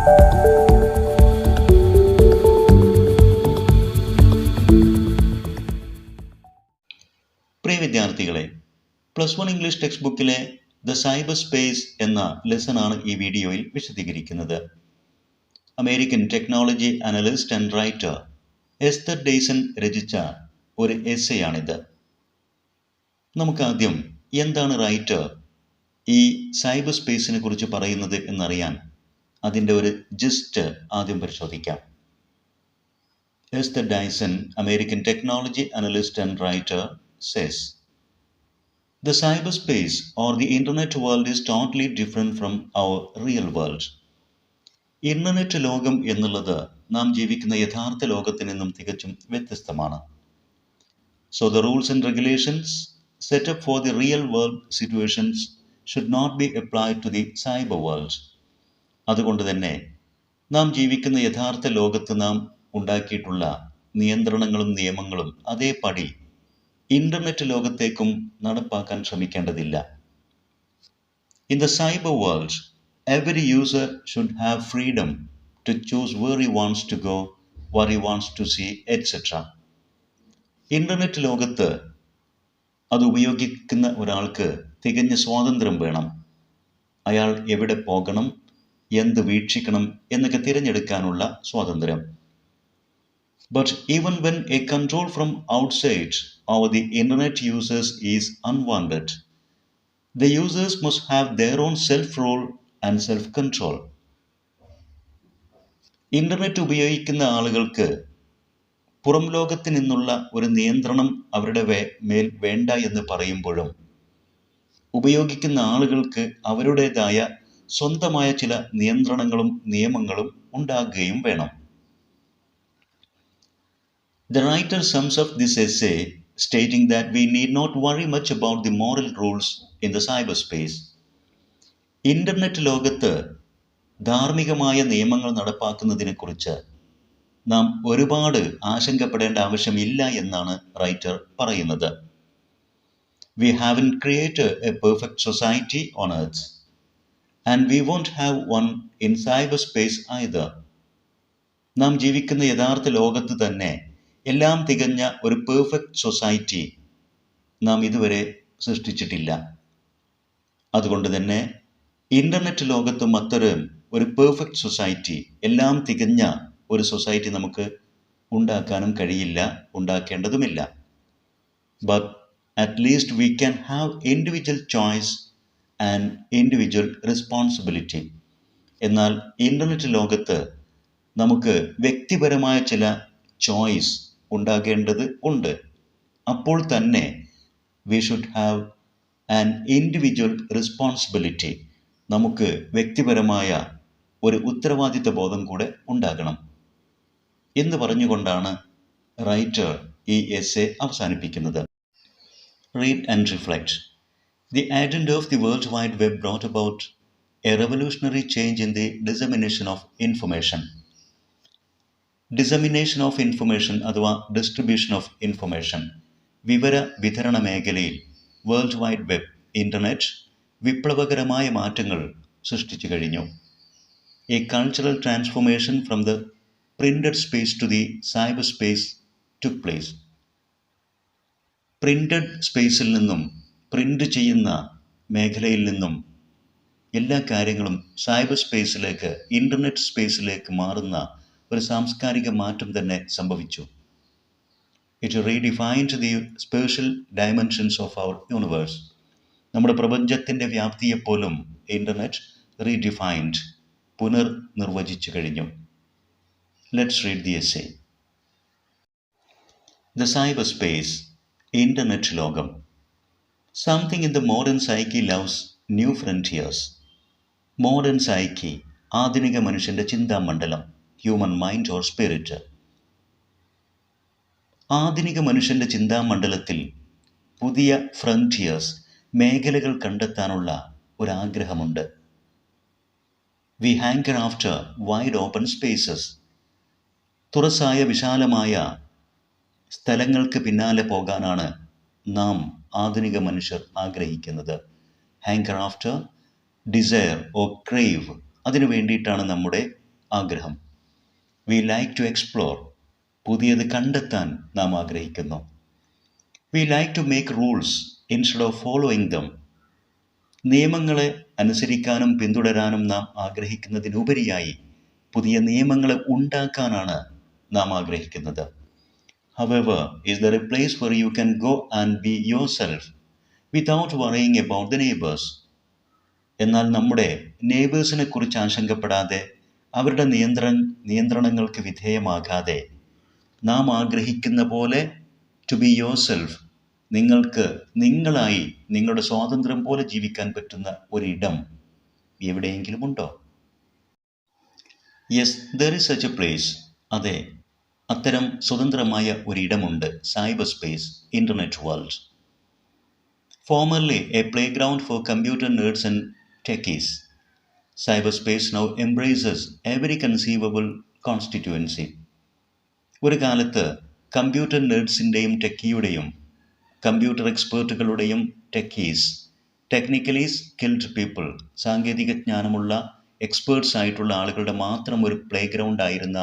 പ്രിയ വിദ്യാർത്ഥികളെ, +1 English text ബുക്കിലെ the cyber space എന്ന ലെസണാണ് ഈ വീഡിയോയിൽ വിശദീകരിക്കുന്നത്. American technology analyst and writer Esther Dyson രചിച്ച ഒരു എസ്സേയാണിത്. നമുക്കാദ്യം എന്താണ് റൈറ്റർ ഈ സൈബർ സ്പേസിനെ കുറിച്ച് പറയുന്നത് എന്നറിയാൻ അതിൻ്റെ ഒരു ജിസ്റ്റ് ആദ്യം പരിശോധിക്കാം. Esther Dyson, American technology analyst and writer, says, "The cyberspace or the internet world is totally different from our real world." Internet ലോകം എന്നുള്ളത് നാം ജീവിക്കുന്ന യഥാർത്ഥ ലോകത്തിൽ നിന്നും തികച്ചും വ്യത്യസ്തമാണ്. So the rules and regulations set up for the real world situations should not be applied to the cyber world. അതുകൊണ്ട് തന്നെ നാം ജീവിക്കുന്ന യഥാർത്ഥ ലോകത്ത് നാം ഉണ്ടാക്കിയിട്ടുള്ള നിയന്ത്രണങ്ങളും നിയമങ്ങളും അതേപടി ഇന്റർനെറ്റ് ലോകത്തേക്കും നടപ്പാക്കാൻ ശ്രമിക്കേണ്ടതില്ല. In the cyber world, every user should have freedom to choose where he wants to go, what he wants to see, etc. Internet ലോകത്ത് അത് ഉപയോഗിക്കുന്ന ഒരാൾക്ക് തികഞ്ഞ സ്വാതന്ത്ര്യം വേണം. അയാൾ എവിടെ പോകണം, എന്ത് വീക്ഷിക്കണം എന്നൊക്കെ തിരഞ്ഞെടുക്കാനുള്ള സ്വാതന്ത്ര്യം. But even when a control from outside over the internet users is unwanted, the users must have their own self-rule and self-control. Internet ഉപയോഗിക്കുന്ന ആളുകൾക്ക് പുറം ലോകത്ത് നിന്നുള്ള ഒരു നിയന്ത്രണം അവരുടെ മേൽ വേണ്ട എന്ന് പറയുമ്പോഴും ഉപയോഗിക്കുന്ന ആളുകൾക്ക് അവരുടേതായ സ്വന്തമായ ചില നിയന്ത്രണങ്ങളും നിയമങ്ങളും ഉണ്ടാകുകയും വേണം. The writer sums up this essay stating that we need not worry much about the moral rules in the cyberspace. Internet ലോകത്ത് ധാർമ്മികമായ നിയമങ്ങൾ നടപ്പാക്കുന്നതിനെക്കുറിച്ച് നാം ഒരുപാട് ആശങ്കപ്പെടേണ്ട ആവശ്യമില്ല എന്നാണ് റൈറ്റർ പറയുന്നത്. We haven't created a perfect society on earth, and we won't have one in cyberspace either. നാം ജീവിക്കുന്ന യഥാർത്ഥ ലോകത്ത് തന്നെ എല്ലാം തികഞ്ഞ ഒരു പെർഫെക്റ്റ് സൊസൈറ്റി നാം ഇതുവരെ സൃഷ്ടിച്ചിട്ടില്ല. അതുകൊണ്ട് തന്നെ ഇന്റർനെറ്റ് ലോകത്തും അത്തരം ഒരു പെർഫെക്റ്റ് സൊസൈറ്റി, എല്ലാം തികഞ്ഞ ഒരു സൊസൈറ്റി നമുക്ക് ഉണ്ടാക്കാനും കഴിയില്ല, ഉണ്ടാക്കേണ്ടതുമില്ല. But at least we can have individual choice and individual responsibility. എന്നാൽ ഇന്റർനെറ്റ് ലോകത്ത് നമുക്ക് വ്യക്തിപരമായ ചില ചോയ്സ് ഉണ്ടാകേണ്ടത് ഉണ്ട്. അപ്പോൾ തന്നെ we should have an individual responsibility. നമുക്ക് വ്യക്തിപരമായ ഒരു ഉത്തരവാദിത്ത ബോധം കൂടെ ഉണ്ടാകണം എന്ന് പറഞ്ഞുകൊണ്ടാണ് റൈറ്റർ ഈ എസ്സേ അവസാനിപ്പിക്കുന്നത്. Read and reflect. The advent of the World Wide Web brought about a revolutionary change in the dissemination of information. Dissemination of information അഥവാ ഡിസ്ട്രിബ്യൂഷൻ ഓഫ് ഇൻഫർമേഷൻ, വിവര വിതരണ മേഖലയിൽ വേൾഡ് വൈഡ് വെബ്, ഇൻ്റർനെറ്റ് വിപ്ലവകരമായ മാറ്റങ്ങൾ സൃഷ്ടിച്ചു കഴിഞ്ഞു. A cultural transformation from the printed space to the cyber space took place. Printed സ്പേസിൽ നിന്നും, പ്രിന്റ് ചെയ്യുന്ന മേഖലയിൽ നിന്നും എല്ലാ കാര്യങ്ങളും സൈബർ സ്പേസിലേക്ക്, ഇൻ്റർനെറ്റ് സ്പേസിലേക്ക് മാറുന്ന ഒരു സാംസ്കാരിക മാറ്റം തന്നെ സംഭവിച്ചു. It redefined the spatial dimensions of our universe. നമ്മുടെ പ്രപഞ്ചത്തിൻ്റെ വ്യാപ്തിയെപ്പോലും ഇൻ്റർനെറ്റ് റീഡിഫൈൻഡ്, പുനർനിർവചിച്ചു കഴിഞ്ഞു. Let's read the essay. The cyber space, internet ലോകം. Something in the modern psyche loves new frontiers. Modern psyche, ആധുനിക മനുഷ്യൻ്റെ ചിന്താമണ്ഡലം, ഹ്യൂമൻ മൈൻഡ് ഓർ സ്പിരിറ്റ്. ആധുനിക മനുഷ്യൻ്റെ ചിന്താമണ്ഡലത്തിൽ പുതിയ ഫ്രണ്ടിയേഴ്സ്, മേഖലകൾ കണ്ടെത്താനുള്ള ഒരാഗ്രഹമുണ്ട്. We hanker after wide open spaces. തുറസായ വിശാലമായ സ്ഥലങ്ങൾക്ക് പിന്നാലെ പോകാനാണ് നാം ആധുനിക മനുഷ്യർ ആഗ്രഹിക്കുന്നത്. Hanker after, desire or crave, അതിനു വേണ്ടിയിട്ടാണ് നമ്മുടെ ആഗ്രഹം. We like to explore. പുതിയത് കണ്ടെത്താൻ നാം ആഗ്രഹിക്കുന്നു. We like to make rules instead of following them. നിയമങ്ങളെ അനുസരിക്കാനും പിന്തുടരാനും നാം ആഗ്രഹിക്കുന്നതിനുപരിയായി പുതിയ നിയമങ്ങളെ ഉണ്ടാക്കാനാണ് നാം ആഗ്രഹിക്കുന്നത്. However, is there a place where you can go and be yourself without worrying about the neighbors? എന്നാൽ നമ്മുടെ നെയ്ബേഴ്സിനെ കുറിച്ച് ആശങ്കപ്പെടാതെ അവരുടെ നിയന്ത്രണങ്ങൾക്ക് വിധേയമാകാതെ നാം ആഗ്രഹിക്കുന്ന പോലെ ടു ബി യുവർ സെൽഫ്, നിങ്ങൾക്ക് നിങ്ങളായി നിങ്ങളുടെ സ്വാതന്ത്ര്യം പോലെ ജീവിക്കാൻ പറ്റുന്ന ഒരിടം എവിടെയെങ്കിലും ഉണ്ടോ? Yes, there is such a place. അതെ, അത്തരം സ്വതന്ത്രമായ ഒരിടമുണ്ട്. Cyber space, internet world. Formerly a playground for computer nerds and techies, Cyberspace now embraces every conceivable constituency. ഒരു കാലത്ത് കമ്പ്യൂട്ടർ നേർഡ്സിൻ്റെയും ടെക്കിയുടെയും കമ്പ്യൂട്ടർ എക്സ്പേർട്ടുകളുടെയും ടെക്കീസ്, ടെക്നിക്കലി സ്കിൽഡ് പീപ്പിൾ, സാങ്കേതിക ജ്ഞാനമുള്ള എക്സ്പേർട്സ് ആയിട്ടുള്ള ആളുകളുടെ മാത്രം ഒരു പ്ലേ ഗ്രൗണ്ട് ആയിരുന്ന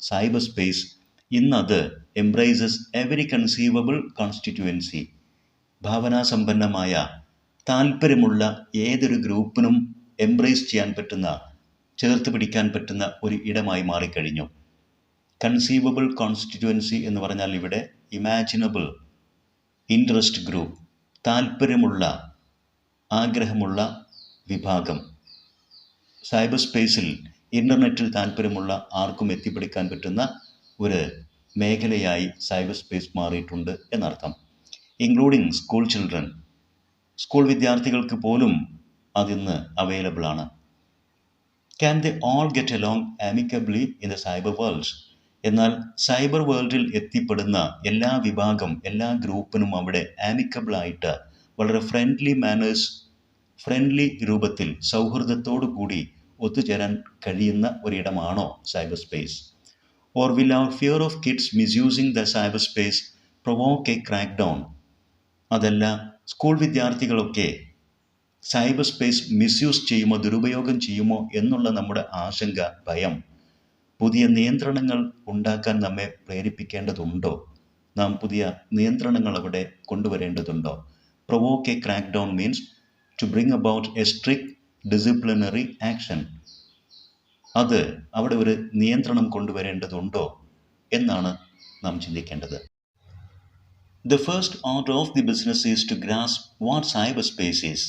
സൈബർ സ്പേസ് ഇന്നത് എംബ്രൈസസ് എവരി കൺസീവബിൾ കോൺസ്റ്റിറ്റ്യുവൻസി, ഭാവനാസമ്പന്നമായ താല്പര്യമുള്ള ഏതൊരു ഗ്രൂപ്പിനും എംബ്രേസ് ചെയ്യാൻ പറ്റുന്ന, ചേർത്ത് പിടിക്കാൻ പറ്റുന്ന ഒരു ഇടമായി മാറിക്കഴിഞ്ഞു. കൺസീവബിൾ കോൺസ്റ്റിറ്റ്യുവൻസി എന്ന് പറഞ്ഞാൽ ഇവിടെ ഇമാജിനബിൾ ഇൻട്രസ്റ്റ് ഗ്രൂപ്പ്, താല്പര്യമുള്ള ആഗ്രഹമുള്ള വിഭാഗം. സൈബർ സ്പേസിൽ ഇൻ്റർനെറ്റിൽ താല്പര്യമുള്ള ആർക്കും എത്തിപ്പിടിക്കാൻ പറ്റുന്ന ഒരു മേഖലയായി സൈബർ സ്പേസ് മാറിയിട്ടുണ്ട് എന്നർത്ഥം. ഇൻക്ലൂഡിങ് സ്കൂൾ ചിൽഡ്രൻ, സ്കൂൾ വിദ്യാർത്ഥികൾക്ക് പോലും അതിന്ന് അവൈലബിൾ ആണ്. Can they all get along amicably in the cyber world? എന്നാൽ സൈബർ വേൾഡിൽ എത്തിപ്പെടുന്ന എല്ലാ വിഭാഗം, എല്ലാ ഗ്രൂപ്പിനും അവിടെ ആമിക്കബിളായിട്ട് വളരെ ഫ്രണ്ട്ലി രൂപത്തിൽ സൗഹൃദത്തോടു കൂടി ഒത്തുചേരാൻ കഴിയുന്ന ഒരിടമാണോ cyber space? Or will our fear of kids misusing the cyber space provoke a crackdown? അതല്ല, സ്കൂൾ വിദ്യാർത്ഥികളൊക്കെ സൈബർ സ്പേസ് മിസ്യൂസ് ചെയ്യുമോ, ദുരുപയോഗം ചെയ്യുമോ എന്നുള്ള നമ്മുടെ ആശങ്ക, ഭയം പുതിയ നിയന്ത്രണങ്ങൾ ഉണ്ടാക്കാൻ നമ്മെ പ്രേരിപ്പിക്കേണ്ടതുണ്ടോ? നാം പുതിയ നിയന്ത്രണങ്ങൾ അവിടെ കൊണ്ടുവരേണ്ടതുണ്ടോ? Provoke a crackdown means to bring about a strict disciplinary action. അത് അവിടെ ഒരു നിയന്ത്രണം കൊണ്ടുവരേണ്ടതുണ്ടോ എന്നാണ് നാം ചിന്തിക്കേണ്ടത്. The first order of the business is to grasp what cyberspace is.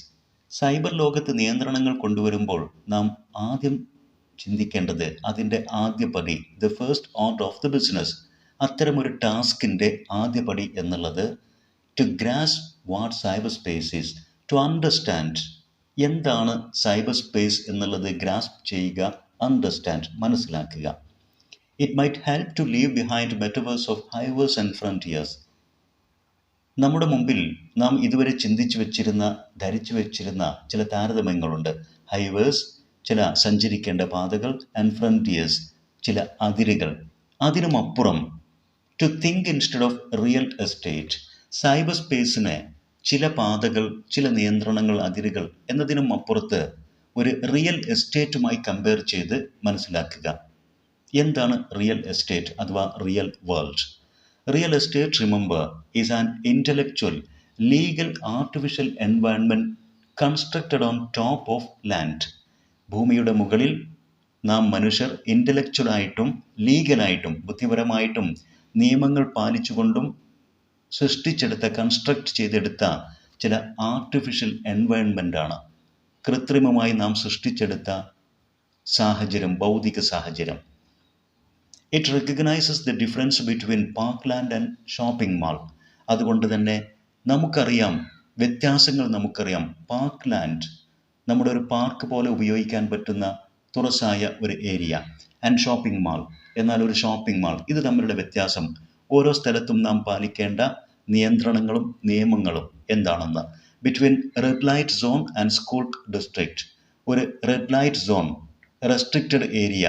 Cyber ലോകത്ത് നിയന്ത്രണങ്ങൾ കൊണ്ടുവരുമ്പോൾ നാം ആദ്യം ചിന്തിക്കേണ്ടത് അതിൻ്റെ ആദ്യപടി, the first order of the business, അത്തരമൊരു ടാസ്കിൻ്റെ ആദ്യപടി എന്നുള്ളത് to grasp what cyber space is, to understand എന്താണ് സൈബർ സ്പേസ് എന്നുള്ളത് ഗ്രാസ്പ് ചെയ്യുക, അണ്ടർസ്റ്റാൻഡ് മനസ്സിലാക്കുക. It might help to leave behind metaphors of highways and frontiers. നമ്മുടെ മുമ്പിൽ നാം ഇതുവരെ ധരിച്ചു വെച്ചിരുന്ന ചില താരതമ്യങ്ങളുണ്ട്. ഹൈവേഴ്സ്, ചില സഞ്ചരിക്കേണ്ട പാതകൾ, ആൻഡ് ഫ്രണ്ടിയേഴ്സ്, ചില അതിരുകൾ. അതിനുമപ്പുറം to think instead of real estate, cyber സ്പേസിന് ചില പാതകൾ, ചില നിയന്ത്രണങ്ങൾ, അതിരുകൾ എന്നതിനും അപ്പുറത്ത് ഒരു റിയൽ എസ്റ്റേറ്റുമായി കമ്പയർ ചെയ്ത് മനസ്സിലാക്കുക. എന്താണ് റിയൽ എസ്റ്റേറ്റ് അഥവാ real world? Real estate, remember, is an intellectual, legal, artificial environment constructed on top of land. ഭൂമിയുടെ മുകളിൽ നാം മനുഷ്യർ ഇൻ്റലക്ച്വലായിട്ടും ലീഗലായിട്ടും ബുദ്ധിപരമായിട്ടും നിയമങ്ങൾ പാലിച്ചുകൊണ്ടും കൺസ്ട്രക്ട് ചെയ്തെടുത്ത ചില ആർട്ടിഫിഷ്യൽ എൻവയൺമെൻ്റാണ്. കൃത്രിമമായി നാം സൃഷ്ടിച്ചെടുത്ത സാഹചര്യം, ഭൗതിക സാഹചര്യം. It recognises the difference between park land and shopping mall. അതുകൊണ്ട് തന്നെ നമുക്കറിയാം, വ്യത്യാസങ്ങൾ നമുക്കറിയാം. പാർക്ക് ലാൻഡ് നമ്മുടെ ഒരു പാർക്ക് പോലെ ഉപയോഗിക്കാൻ പറ്റുന്ന തുറസായ ഒരു ഏരിയ, ആൻഡ് ഷോപ്പിംഗ് മാൾ എന്നാൽ ഒരു ഷോപ്പിംഗ് മാൾ. ഇത് തമ്മിലുള്ള വ്യത്യാസം, ഓരോ സ്ഥലത്തും നാം പാലിക്കേണ്ട നിയന്ത്രണങ്ങളും നിയമങ്ങളും എന്താണെന്ന്. Between red light zone and school district, ഒരു red light zone, restricted area,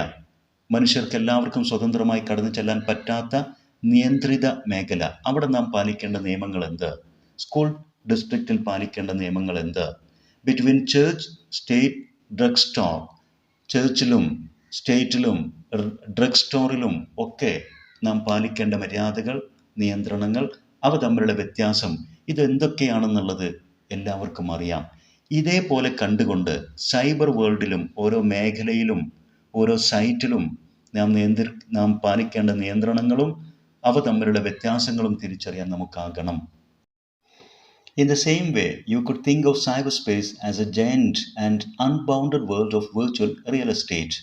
മനുഷ്യർക്ക് എല്ലാവർക്കും സ്വതന്ത്രമായി കടന്നു ചെല്ലാൻ പറ്റാത്ത നിയന്ത്രിത മേഖല, അവിടെ നാം പാലിക്കേണ്ട നിയമങ്ങൾ എന്ത്? സ്കൂൾ ഡിസ്ട്രിക്റ്റിൽ പാലിക്കേണ്ട നിയമങ്ങൾ എന്ത്? Between church, state, drug store, ചർച്ചിലും സ്റ്റേറ്റിലും ഡ്രഗ് സ്റ്റോറിലും ഒക്കെ നാം പാലിക്കേണ്ട മര്യാദകൾ, നിയന്ത്രണങ്ങൾ, അവ തമ്മിലുള്ള വ്യത്യാസം ഇതെന്തൊക്കെയാണെന്നുള്ളത് എല്ലാവർക്കും അറിയാം. ഇതേപോലെ കണ്ടുകൊണ്ട് സൈബർ വേൾഡിലും ഓരോ മേഖലയിലും ഓരോ സൈറ്റിലും നാം പാലിക്കേണ്ട നിയന്ത്രണങ്ങളും അവ തമ്മിലുള്ള വ്യത്യാസങ്ങളും തിരിച്ചറിയാൻ നമുക്കാകണം. In the same way, you could think of cyberspace as a giant and unbounded world of virtual real estate.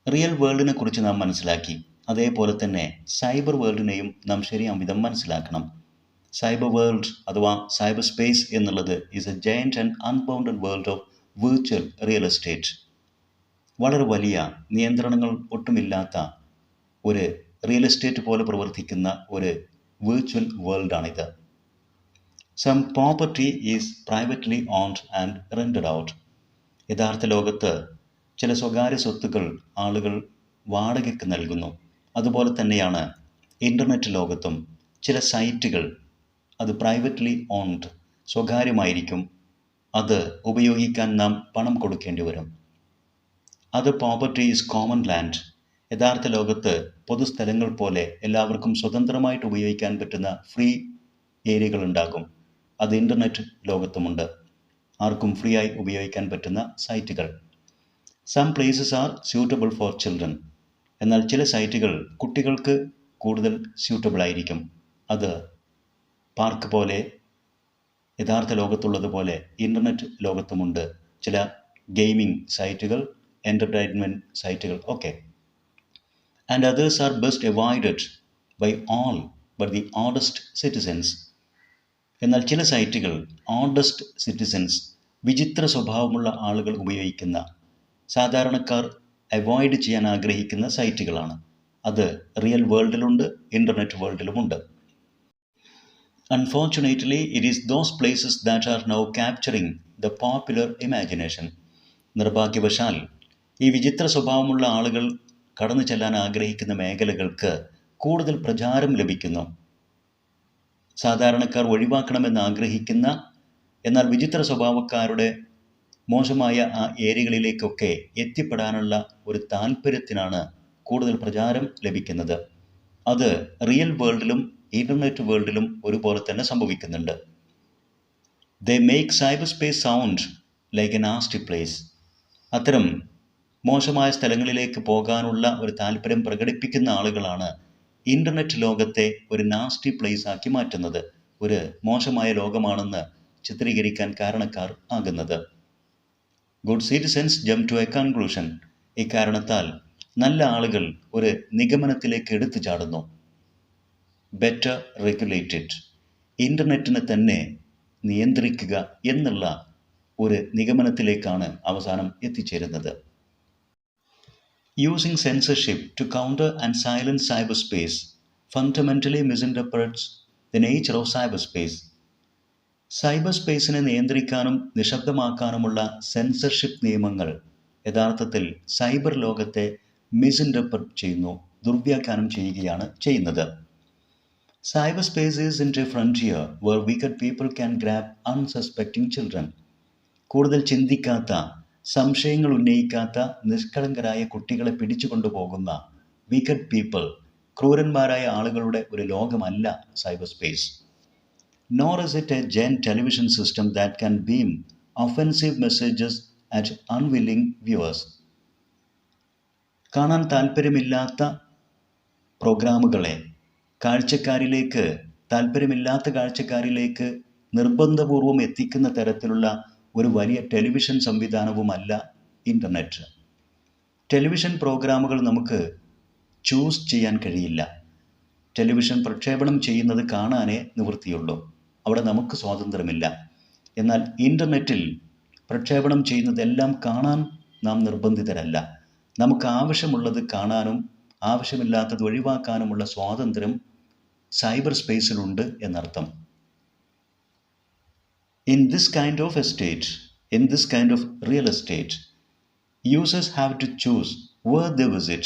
Real വേൾഡിനെ കുറിച്ച് നാം മനസ്സിലാക്കി. അതേപോലെ തന്നെ സൈബർ വേൾഡിനെയും നാം ശരിയാം വിധം മനസ്സിലാക്കണം. സൈബർ വേൾഡ് അഥവാ സൈബർ സ്പേസ് എന്നുള്ളത് is A giant and unbounded world of virtual real estate. വളരെ വലിയ നിയന്ത്രണങ്ങൾ ഒട്ടുമില്ലാത്ത ഒരു റിയൽ എസ്റ്റേറ്റ് പോലെ പ്രവർത്തിക്കുന്ന ഒരു വിർച്വൽ വേൾഡാണിത്. Some property is privately owned and rented out. യഥാർത്ഥ ലോകത്ത് ചില സ്വകാര്യ സ്വത്തുക്കൾ ആളുകൾ വാടകയ്ക്ക് നൽകുന്നു. അതുപോലെ തന്നെയാണ് ഇൻ്റർനെറ്റ് ലോകത്തും ചില സൈറ്റുകൾ അത് പ്രൈവറ്റ്ലി ഓൺഡ്, സ്വകാര്യമായിരിക്കും. അത് ഉപയോഗിക്കാൻ നാം പണം കൊടുക്കേണ്ടി വരും. അത് പ്രോപ്പർട്ടി ഈസ് കോമൺ ലാൻഡ്. യഥാർത്ഥ ലോകത്ത് പൊതുസ്ഥലങ്ങൾ പോലെ എല്ലാവർക്കും സ്വതന്ത്രമായിട്ട് ഉപയോഗിക്കാൻ പറ്റുന്ന ഫ്രീ ഏരിയകൾ ഉണ്ടാകും. അത് ഇൻ്റർനെറ്റ് ലോകത്തുമുണ്ട്, ആർക്കും ഫ്രീ ആയി ഉപയോഗിക്കാൻ പറ്റുന്ന സൈറ്റുകൾ. Some places are suitable for children. എന്നാൽ ചില സൈറ്റുകൾ കുട്ടികൾക്ക് കൂടുതൽ സ്യൂട്ടബിൾ ആയിരിക്കും. അത് പാർക്ക് പോലെ യഥാർത്ഥ ലോകത്തുള്ളതുപോലെ ഇൻ്റർനെറ്റ് ലോകത്തുമുണ്ട് ചില ഗെയിമിംഗ് സൈറ്റുകൾ, എൻ്റർടൈൻമെൻറ്റ് സൈറ്റുകൾ ഒക്കെ. And others are best avoided by all but the oddest citizens. എന്നാൽ ചില സൈറ്റുകൾ ഓഡസ്റ്റ് സിറ്റിസൻസ്, വിചിത്ര സ്വഭാവമുള്ള ആളുകൾ ഉപയോഗിക്കുന്ന, സാധാരണക്കാർ അവോയ്ഡ് ചെയ്യാൻ ആഗ്രഹിക്കുന്ന സൈറ്റുകളാണ്. അത് റിയൽ വേൾഡിലുണ്ട്, ഇൻ്റർനെറ്റ് വേൾഡിലുമുണ്ട്. Unfortunately, it is those places that are now capturing the popular imagination. നിർഭാഗ്യവശാൽ ഈ വിചിത്ര സ്വഭാവമുള്ള ആളുകൾ കടന്നു ചെല്ലാൻ ആഗ്രഹിക്കുന്ന മേഖലകൾക്ക് കൂടുതൽ പ്രചാരം ലഭിക്കുന്നു. സാധാരണക്കാർ ഒഴിവാക്കണമെന്ന് ആഗ്രഹിക്കുന്ന, എന്നാൽ വിചിത്ര സ്വഭാവക്കാരുടെ മോശമായ ആ ഏരിയകളിലേക്കൊക്കെ എത്തിപ്പെടാനുള്ള ഒരു താല്പര്യത്തിനാണ് കൂടുതൽ പ്രചാരം ലഭിക്കുന്നത്. അത് റിയൽ വേൾഡിലും ഇൻ്റർനെറ്റ് വേൾഡിലും ഒരുപോലെ തന്നെ സംഭവിക്കുന്നുണ്ട്. They make cyber space sound like A nasty place. അത്തരം മോശമായ സ്ഥലങ്ങളിലേക്ക് പോകാനുള്ള ഒരു താല്പര്യം പ്രകടിപ്പിക്കുന്ന ആളുകളാണ് ഇൻ്റർനെറ്റ് ലോകത്തെ ഒരു നാസ്റ്റി പ്ലേസ് ആക്കി മാറ്റുന്നത്, ഒരു മോശമായ ലോകമാണെന്ന് ചിത്രീകരിക്കാൻ കാരണക്കാർ ആകുന്നത്. Good citizens jump to a conclusion. ഇക്കാരണത്താൽ നല്ല ആളുകൾ ഒരു നിഗമനത്തിലേക്ക് എടുത്തു ചാടുന്നു. Better regulated. ഇൻ്റർനെറ്റിനെ തന്നെ നിയന്ത്രിക്കുക എന്നുള്ള ഒരു നിഗമനത്തിലേക്കാണ് അവസാനം എത്തിച്ചേരുന്നത്. Using censorship to counter and silence cyber space fundamentally misinterprets the nature of cyber space. Cyber സ്പേസിനെ നിയന്ത്രിക്കാനും നിശബ്ദമാക്കാനുമുള്ള സെൻസർഷിപ്പ് നിയമങ്ങൾ യഥാർത്ഥത്തിൽ സൈബർ ലോകത്തെ മിസ്ഇൻ്റർപ്രറ്റ് ചെയ്യുന്നു, ദുർവ്യാഖ്യാനം ചെയ്യുകയാണ് ചെയ്യുന്നത്. Cyber space is in a frontier where wicked people can grab unsuspecting children. കൂടുതൽ ചിന്തിക്കാത്ത, സംശയങ്ങൾ ഉന്നയിക്കാത്ത നിഷ്കളങ്കരായ കുട്ടികളെ പിടിച്ചുകൊണ്ടുപോകുന്ന വിക്കഡ് പീപ്പിൾ, ക്രൂരന്മാരായ ആളുകളുടെ ഒരു ലോകമല്ല cyber space. Nor is it a giant television system that can beam offensive messages at unwilling viewers. കാണാൻ താല്പര്യമില്ലാത്ത പ്രോഗ്രാമുകളെ താല്പര്യമില്ലാത്ത കാഴ്ചക്കാരിലേക്ക് നിർബന്ധപൂർവം എത്തിക്കുന്ന തരത്തിലുള്ള ഒരു വലിയ ടെലിവിഷൻ സംവിധാനവുമല്ല ഇൻ്റർനെറ്റ്. ടെലിവിഷൻ പ്രോഗ്രാമുകൾ നമുക്ക് ചൂസ് ചെയ്യാൻ കഴിയില്ല. ടെലിവിഷൻ പ്രക്ഷേപണം ചെയ്യുന്നത് കാണാനേ നിവൃത്തിയുള്ളൂ, അവിടെ നമുക്ക് സ്വാതന്ത്ര്യമില്ല. എന്നാൽ ഇൻ്റർനെറ്റിൽ പ്രക്ഷേപണം ചെയ്യുന്നതെല്ലാം കാണാൻ നാം നിർബന്ധിതരല്ല. നമുക്ക് ആവശ്യമുള്ളത് കാണാനും ആവശ്യമില്ലാത്തത് ഒഴിവാക്കാനുമുള്ള സ്വാതന്ത്ര്യം സൈബർ സ്പേസിലുണ്ട് എന്നർത്ഥം. In this kind of real estate, users have to choose where they visit,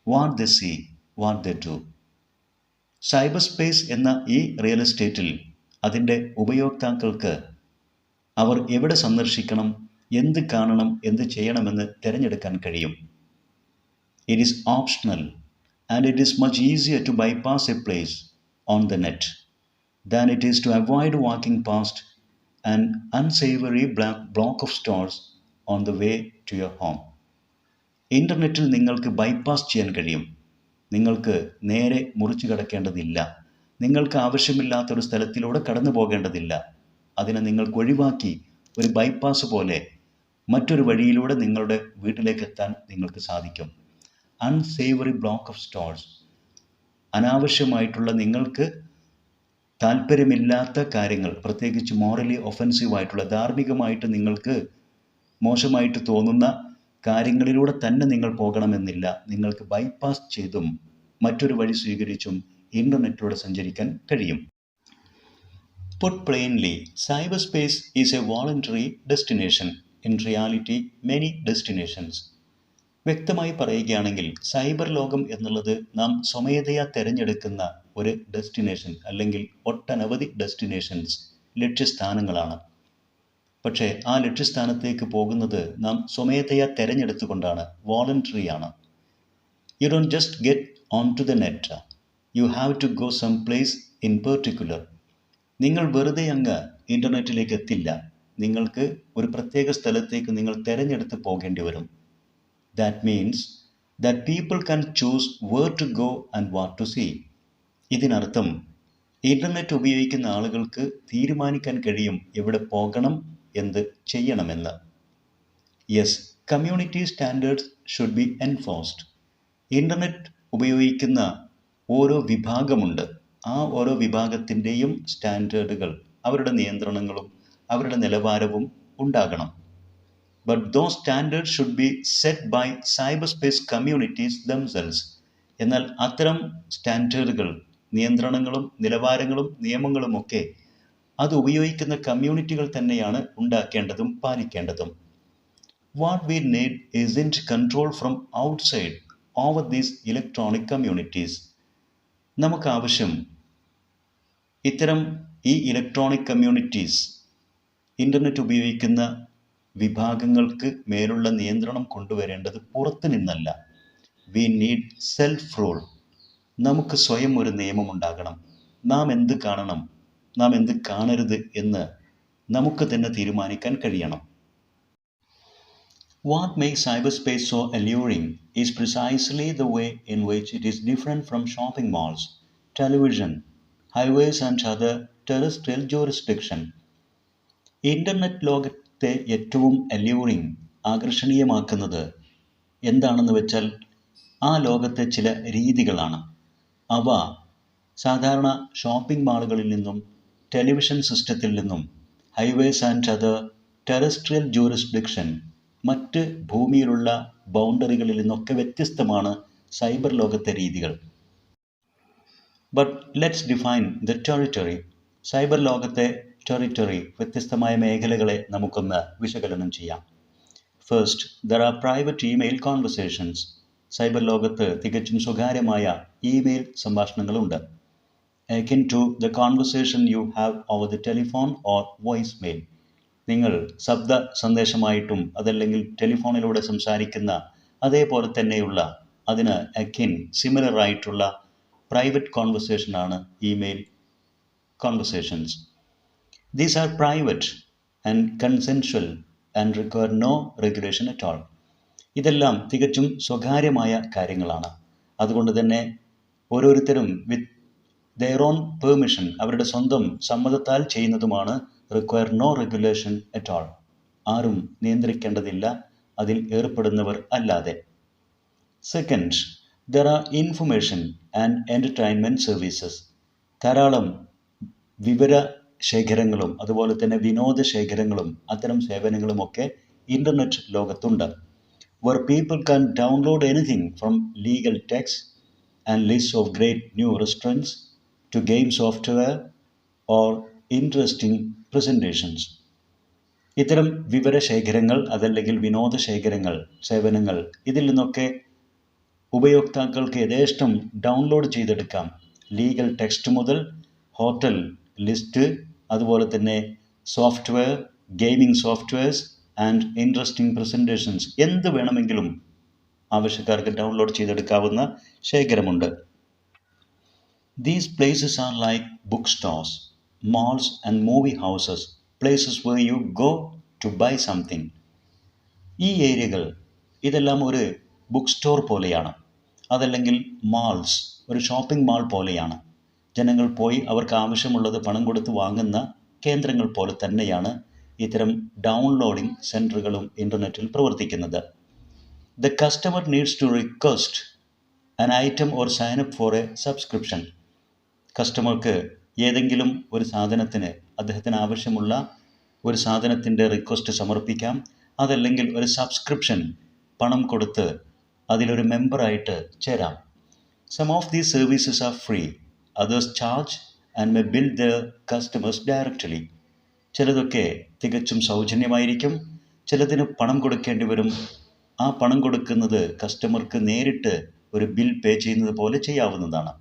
what they see, what they do. Cyber space എന്ന ഈ റിയൽ എസ്റ്റേറ്റിൽ അതിൻ്റെ ഉപയോക്താക്കൾക്ക് അവർ എവിടെ സന്ദർശിക്കണം, എന്ത് കാണണം, എന്ത് ചെയ്യണമെന്ന് തിരഞ്ഞെടുക്കാൻ കഴിയും. It is optional, and it is much easier to bypass a place on the net than it is to avoid walking past an unsavory block of stores on the way to your home. ഇൻ്റർനെറ്റിൽ നിങ്ങൾക്ക് bypass ചെയ്യാൻ കഴിയും. നിങ്ങൾക്ക് നേരെ മുറിച്ചു കടക്കേണ്ടതില്ല. നിങ്ങൾക്ക് ആവശ്യമില്ലാത്തൊരു സ്ഥലത്തിലൂടെ കടന്നു പോകേണ്ടതില്ല. അതിനെ നിങ്ങൾക്ക് ഒഴിവാക്കി ഒരു ബൈപ്പാസ് പോലെ മറ്റൊരു വഴിയിലൂടെ നിങ്ങളുടെ വീട്ടിലേക്ക് എത്താൻ നിങ്ങൾക്ക് സാധിക്കും. അൺസേവറി ബ്ലോക്ക് ഓഫ് സ്റ്റോഴ്സ്, അനാവശ്യമായിട്ടുള്ള നിങ്ങൾക്ക് താല്പര്യമില്ലാത്ത കാര്യങ്ങൾ, പ്രത്യേകിച്ച് മോറലി ഒഫൻസീവായിട്ടുള്ള, ധാർമ്മികമായിട്ട് നിങ്ങൾക്ക് മോശമായിട്ട് തോന്നുന്ന കാര്യങ്ങളിലൂടെ തന്നെ നിങ്ങൾ പോകണമെന്നില്ല. നിങ്ങൾക്ക് ബൈപ്പാസ് ചെയ്തും മറ്റൊരു വഴി സ്വീകരിച്ചും ഇൻ്റർനെറ്റിലൂടെ സഞ്ചരിക്കാൻ കഴിയും. Put plainly, cyberspace is a voluntary destination. In reality, many destinations. വ്യക്തമായി പറയുകയാണെങ്കിൽ സൈബർ ലോകം എന്നുള്ളത് നാം സ്വമേധയാ തിരഞ്ഞെടുക്കുന്ന ഒരു ഡെസ്റ്റിനേഷൻ അല്ലെങ്കിൽ ഒട്ടനവധി ഡെസ്റ്റിനേഷൻസ്, ലക്ഷ്യസ്ഥാനങ്ങളാണ്. പക്ഷേ ആ ലക്ഷ്യസ്ഥാനത്തേക്ക് പോകുന്നത് നാം സ്വമേധയാ തിരഞ്ഞെടുത്തുകൊണ്ടാണ്, വോളണ്ടറി ആണ്. You don't just get on to the net, you have to go some place in particular. നിങ്ങൾ വെറുതെ അങ്ങ് ഇൻ്റർനെറ്റിലേക്ക് എത്തില്ല. നിങ്ങൾക്ക് ഒരു പ്രത്യേക സ്ഥലത്തേക്ക് നിങ്ങൾ തിരഞ്ഞെടുത്ത് പോകേണ്ടി വരും. That means that people can choose where to go and what to see. ഇതിനർത്ഥം ഇൻ്റർനെറ്റ് ഉപയോഗിക്കുന്ന ആളുകൾക്ക് തീരുമാനിക്കാൻ കഴിയും എവിടെ പോകണം, എന്ത് ചെയ്യണമെന്ന്. Yes, community standards should be enforced. Internet ഉപയോഗിക്കുന്ന ഓരോ വിഭാഗമുണ്ട്. ആ ഓരോ വിഭാഗത്തിൻ്റെയും സ്റ്റാൻഡേർഡുകൾ, അവരുടെ നിയന്ത്രണങ്ങളും അവരുടെ നിലവാരവും ഉണ്ടാകണം. But those standards should be set by cyber space communities themselves. എന്നാൽ അത്തരം സ്റ്റാൻഡേർഡുകൾ, നിയന്ത്രണങ്ങളും നിലവാരങ്ങളും നിയമങ്ങളുമൊക്കെ അത് ഉപയോഗിക്കുന്ന കമ്മ്യൂണിറ്റികൾ തന്നെയാണ് ഉണ്ടാക്കേണ്ടതും പാലിക്കേണ്ടതും. What we need isn't control from outside over these electronic communities. നമുക്കാവശ്യം ഇത്തരം ഈ ഇലക്ട്രോണിക് കമ്മ്യൂണിറ്റീസ്, ഇൻ്റർനെറ്റ് ഉപയോഗിക്കുന്ന വിഭാഗങ്ങൾക്ക് മേലുള്ള നിയന്ത്രണം കൊണ്ടുവരേണ്ടത് പുറത്തു നിന്നല്ല. We need self rule. നമുക്ക് സ്വയം ഒരു നിയമമുണ്ടാകണം. നാം എന്ത് കാണണം, നാം എന്ത് കാണരുത് എന്ന് നമുക്ക് തന്നെ തീരുമാനിക്കാൻ കഴിയണം. What makes cyberspace so alluring is precisely the way in which it is different from shopping malls, television, highways and other terrestrial jurisdiction. Internet ലോകത്തെ ഏറ്റവും അല്യൂറിങ്, ആകർഷണീയമാക്കുന്നത് എന്താണെന്ന് വെച്ചാൽ ആ ലോകത്തെ ചില രീതികളാണ്. അവ സാധാരണ ഷോപ്പിംഗ് മാളുകളിൽ നിന്നും, ടെലിവിഷൻ സിസ്റ്റത്തിൽ നിന്നും, highways and other terrestrial jurisdiction, മറ്റ് ഭൂമിയിലുള്ള ബൗണ്ടറികളിൽ നിന്നൊക്കെ വ്യത്യസ്തമാണ് സൈബർ ലോകത്തെ രീതികൾ. But let's define the territory. Cyber ലോകത്തെ ടെറിട്ടറി, വ്യത്യസ്തമായ മേഖലകളെ നമുക്കൊന്ന് വിശകലനം ചെയ്യാം. First, there are private email conversations. Cyber ലോകത്ത് തികച്ചും സ്വകാര്യമായ email സംഭാഷണങ്ങളുണ്ട്. akin to the conversation you have over the telephone or voicemail. നിങ്ങൾ ശബ്ദ സന്ദേശമായിട്ടും അതല്ലെങ്കിൽ ടെലിഫോണിലൂടെ സംസാരിക്കുന്ന അതേപോലെ തന്നെയുള്ള, അതിന് അക്കിൻ, സിമിലർ ആയിട്ടുള്ള പ്രൈവറ്റ് കോൺവെർസേഷനാണ് email conversations. These are private and consensual and require no regulation at all. ഇതെല്ലാം തികച്ചും സ്വകാര്യമായ കാര്യങ്ങളാണ്. അതുകൊണ്ട് തന്നെ ഓരോരുത്തരും വിത്ത് ദെയർ ഓൺ പെർമിഷൻ, അവരുടെ സ്വന്തം സമ്മതത്താൽ ചെയ്യുന്നതുമാണ്. Require no regulation at all. ആരും നിയന്ത്രിക്കേണ്ടതില്ല അതിൽ ഏർപ്പെടുന്നവർ അല്ലാതെ. Second, there are information and entertainment services. ധാരാളം വിവര ശേഖരങ്ങളും അതുപോലെ തന്നെ വിനോദശേഖരങ്ങളും അത്തരം സേവനങ്ങളുമൊക്കെ ഇൻ്റർനെറ്റ് ലോകത്തുണ്ട്. where people can download anything from legal text and lists of great new restaurants to game software or interesting presentations. ഇത്തരം വിവരശേഖരങ്ങൾ അതല്ലെങ്കിൽ വിനോദശേഖരങ്ങൾ, സേവനങ്ങൾ, ഇതിൽ നിന്നൊക്കെ ഉപയോക്താക്കൾക്ക് യഥേഷ്ടം ഡൗൺലോഡ് ചെയ്തെടുക്കാം. ലീഗൽ ടെക്സ്റ്റ് മുതൽ ഹോട്ടൽ ലിസ്റ്റ്, അതുപോലെ തന്നെ software, gaming softwares and interesting presentations, എന്ത് വേണമെങ്കിലും ആവശ്യക്കാർക്ക് download ചെയ്തെടുക്കാവുന്ന ശേഖരമുണ്ട്. These places are like bookstores, malls and movie houses, places where you go to buy something. ഈ ഏരിയകൾ ഇതെല്ലാം ഒരു ബുക്ക് സ്റ്റോർ പോലെയാണ്, അതല്ലെങ്കിൽ മാൾസ്, ഒരു ഷോപ്പിംഗ് മാൾ പോലെയാണ്. ജനങ്ങൾ പോയി അവർക്ക് ആവശ്യമുള്ളത് പണം കൊടുത്ത് വാങ്ങുന്ന കേന്ദ്രങ്ങൾ പോലെ തന്നെയാണ് ഇത്തരം ഡൗൺലോഡിംഗ് സെൻറ്ററുകളും ഇൻ്റർനെറ്റിൽ പ്രവർത്തിക്കുന്നത്. The customer needs to request an item or sign up for a subscription. കസ്റ്റമർക്ക് ഏതെങ്കിലും ഒരു സാധനത്തിന് അദ്ദേഹത്തിന് ആവശ്യമുള്ള ഒരു സാധനത്തിൻ്റെ റിക്വസ്റ്റ് സമർപ്പിക്കാം, അതല്ലെങ്കിൽ ഒരു സബ്സ്ക്രിപ്ഷൻ പണം കൊടുത്ത് അതിലൊരു മെമ്പറായിട്ട് ചേരാം. Some of these services are free, others charge and may bill the customers directly. ചിലതൊക്കെ തികച്ചും സൗജന്യമായിരിക്കും, ചിലതിന് പണം കൊടുക്കേണ്ടി വരും. ആ പണം കൊടുക്കുന്നത് കസ്റ്റമർക്ക് നേരിട്ട് ഒരു ബിൽ പേ ചെയ്യുന്നത് പോലെ ചെയ്യാവുന്നതാണ്.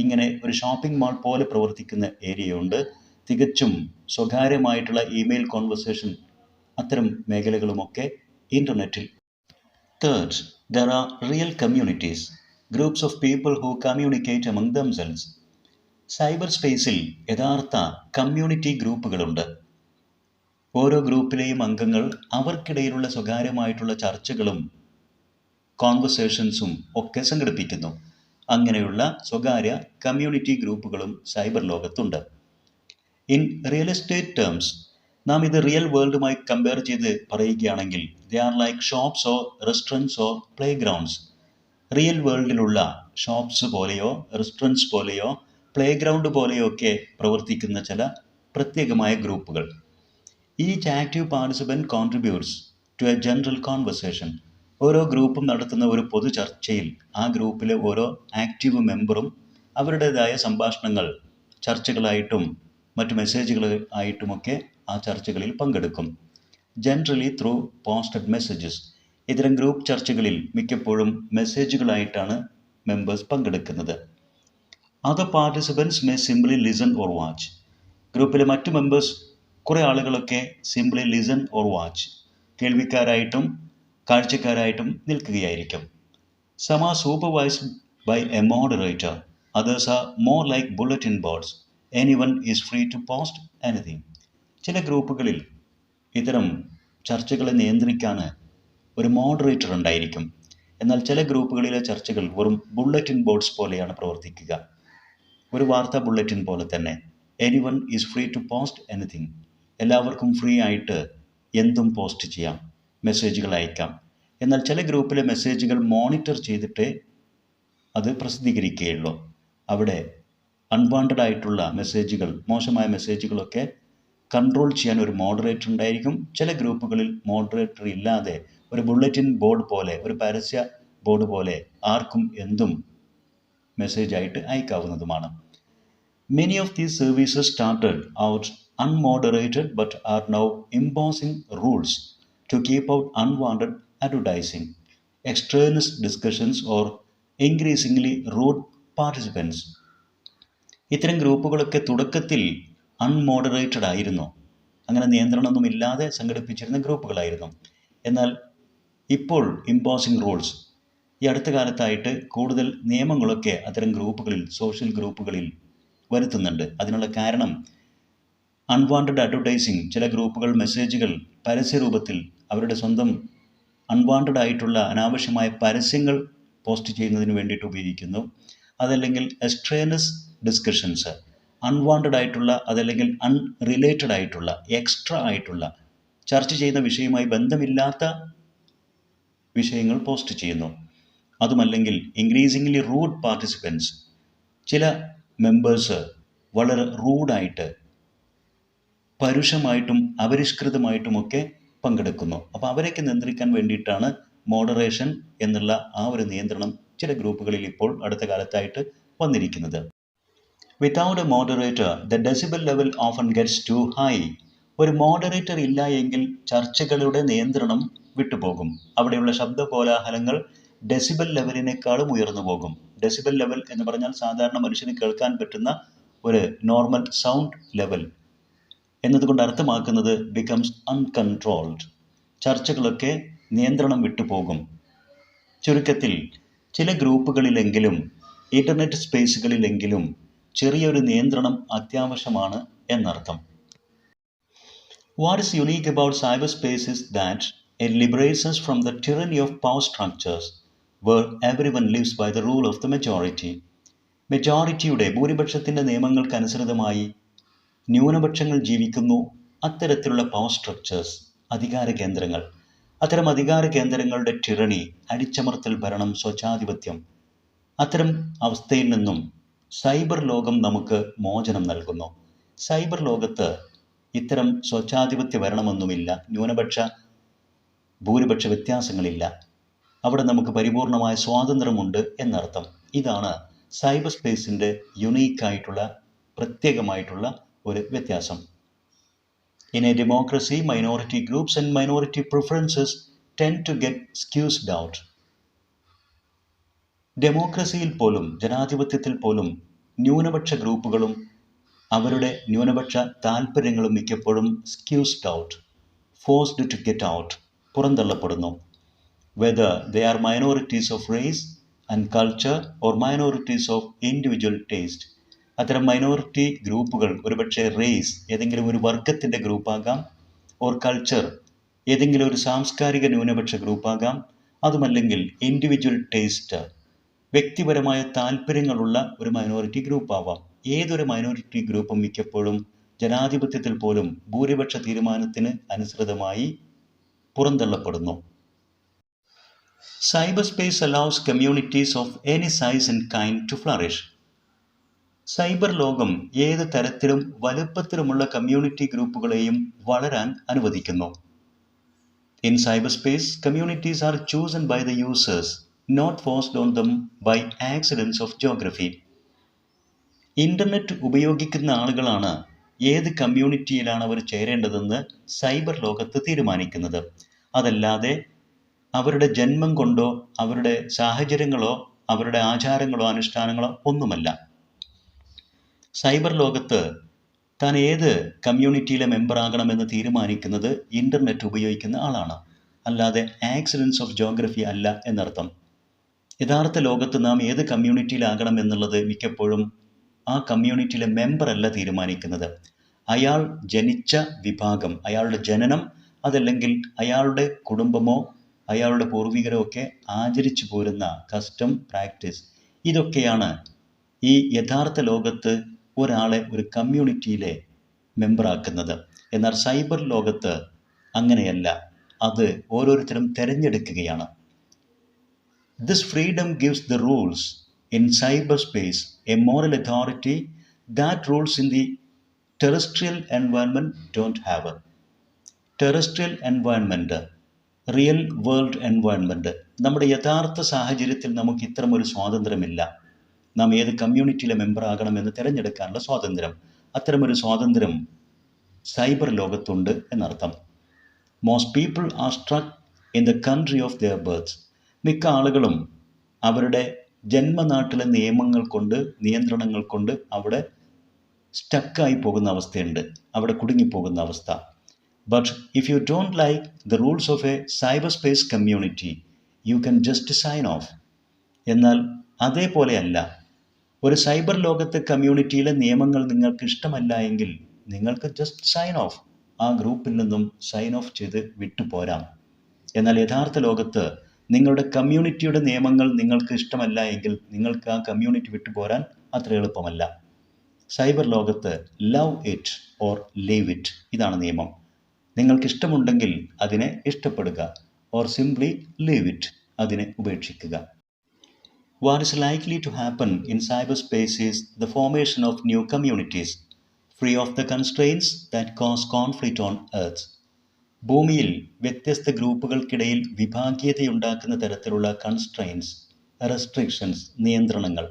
ഇങ്ങനെ ഒരു ഷോപ്പിംഗ് മാൾ പോലെ പ്രവർത്തിക്കുന്ന ഏരിയയുണ്ട്. തികച്ചും സ്വകാര്യമായിട്ടുള്ള ഇമെയിൽ കോൺവെർസേഷൻ, അത്തരം മേഖലകളുമൊക്കെ ഇൻ്റർനെറ്റിൽ. Third, there are real communities, groups of people who communicate among themselves. Cyber സ്പേസിൽ യഥാർത്ഥ കമ്മ്യൂണിറ്റി ഗ്രൂപ്പുകളുണ്ട്. ഓരോ ഗ്രൂപ്പിലെയും അംഗങ്ങൾ അവർക്കിടയിലുള്ള സ്വകാര്യമായിട്ടുള്ള ചർച്ചകളും കോൺവെർസേഷൻസും ഒക്കെ സംഘടിപ്പിക്കുന്നു. അങ്ങനെയുള്ള സ്വകാര്യ കമ്മ്യൂണിറ്റി ഗ്രൂപ്പുകളും സൈബർ ലോകത്തുണ്ട്. ഇൻ റിയൽ എസ്റ്റേറ്റ് ടേംസ്, നാം ഇത് റിയൽ വേൾഡുമായി കമ്പയർ ചെയ്ത് പറയുകയാണെങ്കിൽ, they are like shops or restaurants or play grounds. Real വേൾഡിലുള്ള ഷോപ്സ് പോലെയോ റെസ്റ്റോറൻറ്റ്സ് പോലെയോ പ്ലേ ഗ്രൗണ്ട് പോലെയോ ഒക്കെ പ്രവർത്തിക്കുന്ന ചില പ്രത്യേകമായ ഗ്രൂപ്പുകൾ. Each active participant contributes to a general conversation. ഓരോ ഗ്രൂപ്പും നടത്തുന്ന ഒരു പൊതു ചർച്ചയിൽ ആ ഗ്രൂപ്പിലെ ഓരോ ആക്റ്റീവ് മെമ്പറും അവരുടേതായ സംഭാഷണങ്ങൾ ചർച്ചകളായിട്ടും മറ്റു മെസ്സേജുകൾ ആയിട്ടുമൊക്കെ ആ ചർച്ചകളിൽ പങ്കെടുക്കും. Generally through posted messages. ഇത്തരം ഗ്രൂപ്പ് ചർച്ചകളിൽ മിക്കപ്പോഴും മെസ്സേജുകളായിട്ടാണ് മെമ്പേഴ്സ് പങ്കെടുക്കുന്നത്. Other participants may simply listen or watch. ഗ്രൂപ്പിലെ മറ്റു മെമ്പേഴ്സ്, കുറേ ആളുകളൊക്കെ സിംപ്ലി ലിസൺ ഓർ വാച്ച്, കേൾവിക്കാരായിട്ടും കാഴ്ചക്കാരായിട്ടും നിൽക്കുകയായിരിക്കും. Some are supervised by a moderator, others are more like bulletin boards, anyone is free to post anything. ചില ഗ്രൂപ്പുകളിൽ ഇത്തരം ചർച്ചകളെ നിയന്ത്രിക്കാൻ ഒരു മോഡറേറ്റർ ഉണ്ടായിരിക്കും. എന്നാൽ ചില ഗ്രൂപ്പുകളിലെ ചർച്ചകൾ വെറും ബുള്ളറ്റിൻ ബോർഡ്സ് പോലെയാണ് പ്രവർത്തിക്കുക. ഒരു വാർത്താ ബുള്ളറ്റിൻ പോലെ തന്നെ. Anyone is free to post anything. എല്ലാവർക്കും ഫ്രീ ആയിട്ട് എന്തും പോസ്റ്റ് ചെയ്യാം, മെസ്സേജുകൾ അയക്കാം. എന്നാൽ ചില ഗ്രൂപ്പിലെ മെസ്സേജുകൾ മോണിറ്റർ ചെയ്തിട്ടേ അത് പ്രസിദ്ധീകരിക്കുകയുള്ളൂ. അവിടെ അൺവാണ്ടഡ് ആയിട്ടുള്ള മെസ്സേജുകൾ, മോശമായ മെസ്സേജുകളൊക്കെ കൺട്രോൾ ചെയ്യാൻ ഒരു മോഡറേറ്റർ ഉണ്ടായിരിക്കും. ചില ഗ്രൂപ്പുകളിൽ മോഡറേറ്റർ ഇല്ലാതെ ഒരു ബുള്ളറ്റിൻ ബോർഡ് പോലെ, ഒരു പരസ്യ ബോർഡ് പോലെ ആർക്കും എന്തും മെസ്സേജായിട്ട് അയക്കാവുന്നതുമാണ്. Many of these services started out unmoderated but are now imposing rules to keep out unwanted advertising, extraneous discussions or increasingly rude participants. ഇത്തരം ഗ്രൂപ്പുകളൊക്കെ തുടക്കത്തിൽ അൺമോഡറേറ്റഡ് ആയിരുന്നു. അങ്ങനെ നിയന്ത്രണമൊന്നുമില്ലാതെ സംഘടിപ്പിച്ചിരുന്ന ഗ്രൂപ്പുകളായിരുന്നു. എന്നാൽ ഇപ്പോൾ ഇമ്പോസിങ് റൂൾസ്, ഈ അടുത്ത കാലത്തായിട്ട് കൂടുതൽ നിയമങ്ങളൊക്കെ അത്തരം ഗ്രൂപ്പുകളിൽ, സോഷ്യൽ ഗ്രൂപ്പുകളിൽ വരുത്തുന്നുണ്ട്. അതിനുള്ള കാരണം അൺവാണ്ടഡ് അഡ്വർടൈസിങ്. ചില ഗ്രൂപ്പുകൾ മെസ്സേജുകൾ പരസ്യരൂപത്തിൽ അവരുടെ സ്വന്തം അൺവാണ്ടഡ് ആയിട്ടുള്ള അനാവശ്യമായ പരസ്യങ്ങൾ പോസ്റ്റ് ചെയ്യുന്നതിന് വേണ്ടിയിട്ട് ഉപയോഗിക്കുന്നു. അതല്ലെങ്കിൽ എക്സ്ട്രേനസ് ഡിസ്കഷൻസ്, അൺവാണ്ടഡ് ആയിട്ടുള്ള അതല്ലെങ്കിൽ അൺറിലേറ്റഡ് ആയിട്ടുള്ള, എക്സ്ട്രാ ആയിട്ടുള്ള, ചർച്ച ചെയ്യുന്ന വിഷയവുമായി ബന്ധമില്ലാത്ത വിഷയങ്ങൾ പോസ്റ്റ് ചെയ്യുന്നു. അതുമല്ലെങ്കിൽ ഇൻക്രീസിംഗ്ലി റൂഡ് പാർട്ടിസിപ്പൻസ്. ചില മെമ്പേഴ്സ് വളരെ റൂഡായിട്ട്, പരുഷമായിട്ടും അപരിഷ്കൃതമായിട്ടുമൊക്കെ പങ്കെടുക്കുന്നു. അപ്പോൾ അവരെയൊക്കെ നിയന്ത്രിക്കാൻ വേണ്ടിയിട്ടാണ് മോഡറേഷൻ എന്നുള്ള ആ ഒരു നിയന്ത്രണം ചില ഗ്രൂപ്പുകളിൽ ഇപ്പോൾ അടുത്ത കാലത്തായിട്ട് വന്നിരിക്കുന്നത്. Without a moderator the decibel level often gets too high. ഒരു മോഡറേറ്റർ ഇല്ല എങ്കിൽ ചർച്ചകളുടെ നിയന്ത്രണം വിട്ടുപോകും. അവിടെയുള്ള ശബ്ദ കോലാഹലങ്ങൾ ഡെസിബൽ ലെവലിനേക്കാളും ഉയർന്നു പോകും. ഡെസിബൽ ലെവൽ എന്ന് പറഞ്ഞാൽ സാധാരണ മനുഷ്യന് കേൾക്കാൻ പറ്റുന്ന ഒരു നോർമൽ സൗണ്ട് ലെവൽ എന്നതുകൊണ്ട് അർത്ഥമാക്കുന്നത് ബിക്കംസ് അൺകൺട്രോൾഡ്. ചർച്ചകളൊക്കെ നിയന്ത്രണം വിട്ടുപോകും. ചുരുക്കത്തിൽ ചില ഗ്രൂപ്പുകളിലെങ്കിലും ഇന്റർനെറ്റ് സ്പേസുകളിലെങ്കിലും ചെറിയൊരു നിയന്ത്രണം അത്യാവശ്യമാണ് എന്നർത്ഥം. What is unique about cyberspace is that it liberates us from the tyranny of power structures where everyone lives by the rule of the majority. മെജോറിറ്റിയുടെ ഭൂരിപക്ഷത്തിൻ്റെ നിയമങ്ങൾക്കനുസൃതമായി ന്യൂനപക്ഷങ്ങൾ ജീവിക്കുന്നു. അത്തരത്തിലുള്ള പവർ സ്ട്രക്ചേഴ്സ്, അധികാര കേന്ദ്രങ്ങൾ, അത്തരം അധികാര കേന്ദ്രങ്ങളുടെ ടിറണി, അടിച്ചമർത്തൽ ഭരണം, സ്വച്ഛാധിപത്യം, അത്തരം അവസ്ഥയിൽ നിന്നും സൈബർ ലോകം നമുക്ക് മോചനം നൽകുന്നു. സൈബർ ലോകത്ത് ഇത്തരം സ്വച്ഛാധിപത്യ ഭരണമൊന്നുമില്ല, ന്യൂനപക്ഷ ഭൂരിപക്ഷ വ്യത്യാസങ്ങളില്ല. അവിടെ നമുക്ക് പരിപൂർണമായ സ്വാതന്ത്ര്യമുണ്ട് എന്നർത്ഥം. ഇതാണ് സൈബർ സ്പേസിൻ്റെ യുണീക്കായിട്ടുള്ള, പ്രത്യേകമായിട്ടുള്ള ഒരു വ്യത്യാസം. In a democracy, minority groups and minority preferences tend to get squeezed out. ഡെമോക്രസിയിൽ പോലും, ജനാധിപത്യത്തിൽ പോലും ന്യൂനപക്ഷ ഗ്രൂപ്പുകളും അവരുടെ ന്യൂനപക്ഷ താൽപ്പര്യങ്ങളും മിക്കപ്പോഴും squeezed out, forced to get out, പുറന്തള്ളപ്പെടുന്നു. Whether they are minorities of race and culture or minorities of individual taste. അത്തരം മൈനോറിറ്റി ഗ്രൂപ്പുകൾ ഒരുപക്ഷെ റേസ്, ഏതെങ്കിലും ഒരു വർഗത്തിൻ്റെ ഗ്രൂപ്പാകാം, ഓർ കൾച്ചർ, ഏതെങ്കിലും ഒരു സാംസ്കാരിക ന്യൂനപക്ഷ ഗ്രൂപ്പാകാം, അതുമല്ലെങ്കിൽ ഇൻഡിവിജ്വൽ ടേസ്റ്റ്, വ്യക്തിപരമായ താല്പര്യങ്ങളുള്ള ഒരു മൈനോറിറ്റി ഗ്രൂപ്പാവാം. ഏതൊരു മൈനോറിറ്റി ഗ്രൂപ്പും മിക്കപ്പോഴും ജനാധിപത്യത്തിൽ പോലും ഭൂരിപക്ഷ തീരുമാനത്തിന് അനുസൃതമായി പുറന്തള്ളപ്പെടുന്നു. Cyber space allows communities of any size and kind to flourish. Cyber ലോകം ഏത് തരത്തിലും വലുപ്പത്തിലുമുള്ള കമ്മ്യൂണിറ്റി ഗ്രൂപ്പുകളെയും വളരാൻ അനുവദിക്കുന്നു. In cyberspace, communities are chosen by the users, not forced on them by accidents of geography. Internet ഉപയോഗിക്കുന്ന ആളുകളാണ് ഏത് കമ്മ്യൂണിറ്റിയിലാണ് അവർ ചേരേണ്ടതെന്ന് സൈബർ ലോകത്ത് തീരുമാനിക്കുന്നത്. അതല്ലാതെ അവരുടെ ജന്മം കൊണ്ടോ അവരുടെ സാഹചര്യങ്ങളോ അവരുടെ ആചാരങ്ങളോ അനുഷ്ഠാനങ്ങളോ ഒന്നുമല്ല. സൈബർ ലോകത്ത് താൻ ഏത് കമ്മ്യൂണിറ്റിയിലെ മെമ്പറാകണമെന്ന് തീരുമാനിക്കുന്നത് ഇൻ്റർനെറ്റ് ഉപയോഗിക്കുന്ന ആളാണ്, അല്ലാതെ ആക്സിഡൻസ് ഓഫ് ജോഗ്രഫി അല്ല എന്നർത്ഥം. യഥാർത്ഥ ലോകത്ത് നാം ഏത് കമ്മ്യൂണിറ്റിയിലാകണം എന്നുള്ളത് മിക്കപ്പോഴും ആ കമ്മ്യൂണിറ്റിയിലെ മെമ്പറല്ല തീരുമാനിക്കുന്നത്. അയാൾ ജനിച്ച വിഭാഗം, അയാളുടെ ജനനം, അതല്ലെങ്കിൽ അയാളുടെ കുടുംബമോ അയാളുടെ പൂർവികരോ ഒക്കെ ആചരിച്ചു പോരുന്ന കസ്റ്റം, പ്രാക്ടീസ്, ഇതൊക്കെയാണ് ഈ യഥാർത്ഥ ലോകത്ത് ഒരാളെ ഒരു കമ്മ്യൂണിറ്റിയിലെ മെമ്പറാക്കുന്നത്. എന്നാൽ സൈബർ ലോകത്ത് അങ്ങനെയല്ല, അത് ഓരോരുത്തരും തിരഞ്ഞെടുക്കുകയാണ്. This freedom gives the rules in cyberspace a moral authority that rules in the terrestrial environment don't have. Terrestrial environment, real world environment, നമ്മുടെ യഥാർത്ഥ സാഹചര്യത്തിൽ നമുക്ക് ഇത്തരമൊരു സ്വാതന്ത്ര്യമില്ല. നാം ഏത് കമ്മ്യൂണിറ്റിയിലെ മെമ്പറാകണമെന്ന് തിരഞ്ഞെടുക്കാനുള്ള സ്വാതന്ത്ര്യം, അത്തരമൊരു സ്വാതന്ത്ര്യം സൈബർ ലോകത്തുണ്ട് എന്നർത്ഥം. Most people are സ്ട്രക്ക് in the country of their birth. മിക്ക ആളുകളും അവരുടെ ജന്മനാട്ടിലെ നിയമങ്ങൾ കൊണ്ട്, നിയന്ത്രണങ്ങൾ കൊണ്ട് അവിടെ സ്റ്റക്കായി പോകുന്ന അവസ്ഥയുണ്ട്, അവിടെ കുടുങ്ങിപ്പോകുന്ന അവസ്ഥ. But if you don't like the rules of a cyber space community, you can just sign off. എന്നാൽ അതേപോലെയല്ല, ഒരു സൈബർ ലോകത്തെ കമ്മ്യൂണിറ്റിയിലെ നിയമങ്ങൾ നിങ്ങൾക്ക് ഇഷ്ടമല്ല എങ്കിൽ നിങ്ങൾക്ക് ജസ്റ്റ് സൈൻ ഓഫ്, ആ ഗ്രൂപ്പിൽ നിന്നും സൈൻ ഓഫ് ചെയ്ത് വിട്ടുപോരാം. എന്നാൽ യഥാർത്ഥ ലോകത്ത് നിങ്ങളുടെ കമ്മ്യൂണിറ്റിയുടെ നിയമങ്ങൾ നിങ്ങൾക്ക് ഇഷ്ടമല്ല എങ്കിൽ നിങ്ങൾക്ക് ആ കമ്മ്യൂണിറ്റി വിട്ടുപോരാൻ അത്ര എളുപ്പമല്ല. സൈബർ ലോകത്ത് love it or leave it, ഇതാണ് നിയമം. നിങ്ങൾക്കിഷ്ടമുണ്ടെങ്കിൽ അതിനെ ഇഷ്ടപ്പെടുക, ഓർ സിംപ്ലി ലീവ് ഇറ്റ്, അതിനെ ഉപേക്ഷിക്കുക. What is likely to happen in cyberspace is the formation of new communities, free of the constraints that cause conflict on Earth. ഭൂമിയിൽ വ്യത്യസ്ത ഗ്രൂപ്പുകൾക്കിടയിൽ വിഭാഗീയതയുണ്ടാക്കുന്ന തരത്തിലുള്ള constraints, restrictions, നിയന്ത്രണങ്ങൾ,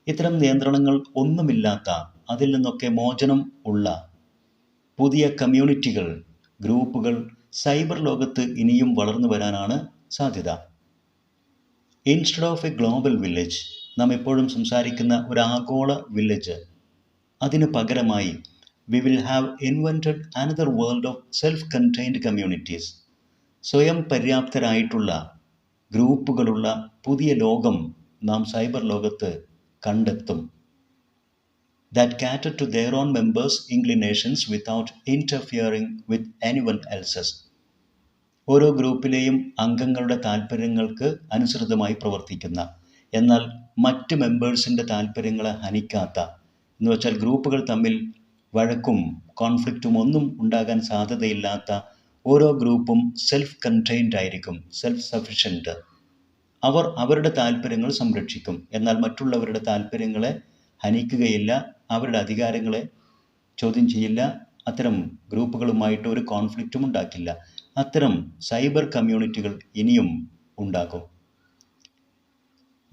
ഇത്തരം നിയന്ത്രണങ്ങൾ ഒന്നുമില്ലാത്ത, അതിൽ നിന്നൊക്കെ മോചനം ഉള്ള പുതിയ കമ്മ്യൂണിറ്റികൾ, ഗ്രൂപ്പുകൾ സൈബർ ലോകത്ത് ഇനിയും വളർന്നു വരാനാണ് സാധ്യത. Instead of A global village, നാം എപ്പോഴും സംസാരിക്കുന്ന ഒരു ആഗോള വില്ലേജ്, അതിന് പകരമായി we will have invented another world of self contained communities. സ്വയം പര്യാപ്തരായിട്ടുള്ള ഗ്രൂപ്പുകളുള്ള പുതിയ ലോകം നാം സൈബർ ലോകത്ത് കണ്ടെത്തും. That cater to their own members' inclinations without interfering with anyone else's. ഓരോ ഗ്രൂപ്പിലെയും അംഗങ്ങളുടെ താല്പര്യങ്ങൾക്ക് അനുസൃതമായി പ്രവർത്തിക്കുന്ന, എന്നാൽ മറ്റ് മെമ്പേഴ്സിൻ്റെ താല്പര്യങ്ങളെ ഹനിക്കാത്ത, എന്ന് വെച്ചാൽ ഗ്രൂപ്പുകൾ തമ്മിൽ വഴക്കും കോൺഫ്ലിക്റ്റും ഒന്നും ഉണ്ടാകാൻ സാധ്യതയില്ലാത്ത, ഓരോ ഗ്രൂപ്പും സെൽഫ് കണ്ടെയ്ൻഡ് ആയിരിക്കും, സെൽഫ് സഫിഷ്യൻറ്റ്. അവർ അവരുടെ താല്പര്യങ്ങൾ സംരക്ഷിക്കും, എന്നാൽ മറ്റുള്ളവരുടെ താല്പര്യങ്ങളെ ഹനിക്കുകയില്ല, അവരുടെ അധികാരങ്ങളെ ചോദ്യം ചെയ്യില്ല. അത്തരം ഗ്രൂപ്പുകളുമായിട്ട് ഒരു കോൺഫ്ലിക്റ്റും ഉണ്ടാക്കില്ല. അത്തരം സൈബർ കമ്മ്യൂണിറ്റികൾ ഇനിയും ഉണ്ടാകും.